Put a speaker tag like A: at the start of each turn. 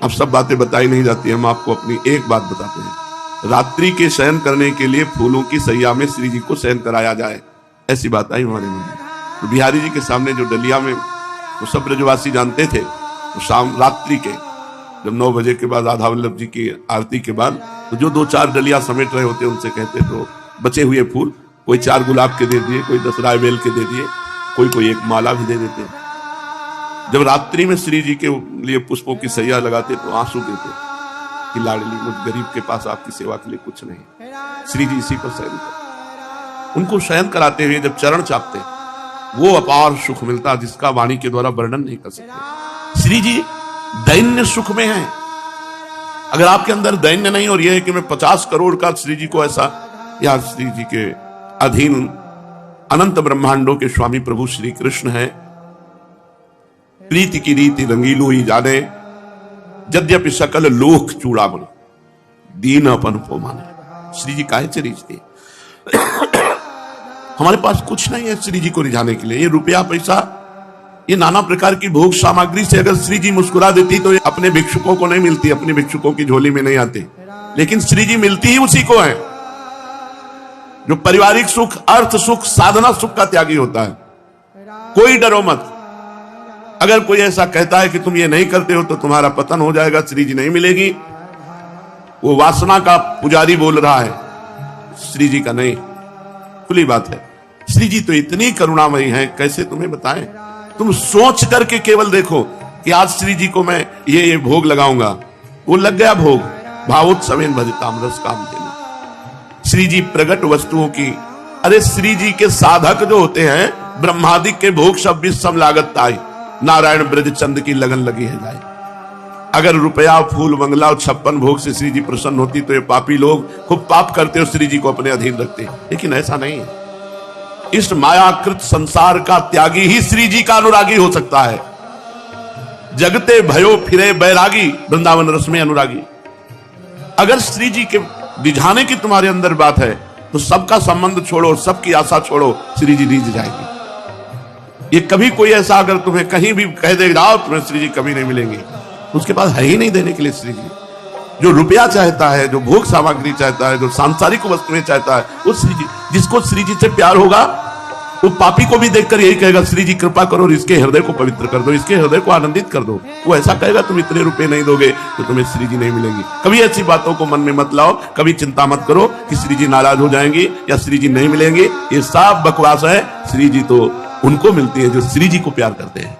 A: अब सब बातें बताई नहीं जाती, हम आपको अपनी एक बात बताते हैं। रात्रि के शयन करने के लिए फूलों की सैया में श्री जी को शयन कराया जाए, ऐसी बात आई हमारे मन में। तो बिहारी जी के सामने जो डलिया में वो सब ब्रजवासी जानते थे, तो शाम रात्रि के जब 9 बजे के बाद राधा वल्लभ जी की आरती के बाद तो जो 2-4 डलिया समेट रहे होते उनसे कहते तो बचे हुए फूल कोई 4 गुलाब के दे दिए, कोई 10 रायबेल के दे दिए, कोई एक माला भी दे देते। जब रात्रि में श्री जी के लिए पुष्पों की सैया लगाते तो आंसू देते कि लाडली मुझ गरीब के पास आपकी सेवा के लिए कुछ नहीं, श्री जी इसी पर शयन करते। उनको शयन कराते हुए जब चरण चापते वो अपार सुख मिलता जिसका वाणी के द्वारा वर्णन नहीं कर सकते। श्री जी दैन्य सुख में है। अगर आपके अंदर दैन्य नहीं और यह है कि मैं 50 करोड़ का श्री जी को ऐसा, या श्री जी के अधीन अनंत ब्रह्मांडों के स्वामी प्रभु श्री कृष्ण है, प्रीति की रीति रंगीलो ही जाने, यद्यपि सकल लोक चूड़ामणि दीन अपन को माने। श्री जी काहे से रिझते? हमारे पास कुछ नहीं है श्री जी को रिझाने के लिए। ये रुपया पैसा, ये नाना प्रकार की भोग सामग्री से अगर श्री जी मुस्कुरा देती तो अपने भिक्षुकों को नहीं मिलती, अपने भिक्षुकों की झोली में नहीं आती। लेकिन श्री जी मिलती ही उसी को है जो पारिवारिक सुख, अर्थ सुख, साधना सुख का त्यागी होता है। कोई डरो मत। अगर कोई ऐसा कहता है कि तुम ये नहीं करते हो तो तुम्हारा पतन हो जाएगा, श्री जी नहीं मिलेगी, वो वासना का पुजारी बोल रहा है, श्री जी का नहीं। खुली बात है। श्री जी तो इतनी करुणामयी है, कैसे तुम्हें बताएं। तुम सोच करके केवल देखो कि आज श्री जी को मैं ये भोग लगाऊंगा, वो लग गया भोग। भावोत्सवेन भजताम रस काम देना। श्री जी प्रगट वस्तुओं की, अरे श्री जी के साधक जो होते हैं ब्रह्मादिक के भोग सब विषम लागत ताई, नारायण ब्रज चंद की लगन लगी है जाए। अगर रुपया फूल बंगला और 56 भोग से श्री जी प्रसन्न होती तो ये पापी लोग खूब पाप करते और श्री जी को अपने अधीन रखते, लेकिन ऐसा नहीं है। इस मायाकृत संसार का त्यागी ही श्री जी का अनुरागी हो सकता है। जगते भयो फिरे बैरागी, वृंदावन रस में अनुरागी। अगर श्री जी के रिझाने की तुम्हारे अंदर बात है तो सबका संबंध छोड़ो, सबकी आशा छोड़ो, श्री जी रिझ जाएगी। ये कभी कोई ऐसा अगर तुम्हें कहीं भी कह दे जाओ तुम्हें श्री जी कभी नहीं मिलेंगे, उसके पास है ही नहीं देने के लिए श्री जी। जो रुपया चाहता है, जो भोग सामग्री चाहता है, जो सांसारिक वस्तुएं चाहता है, वो श्री जी, जिसको श्री जी से प्यार होगा वो पापी को भी देखकर यही कहेगा श्री जी कृपा करो और इसके हृदय को पवित्र कर दो, इसके हृदय को आनंदित कर दो। वो ऐसा कहेगा तुम इतने रुपए नहीं दोगे तो तुम्हें श्री जी नहीं मिलेंगी। कभी ऐसी बातों को मन में मत लाओ, कभी चिंता मत करो कि श्री जी नाराज हो जाएंगे या श्री जी नहीं मिलेंगे। ये सब बकवास है। श्री जी तो उनको मिलती है जो श्री जी को प्यार करते हैं।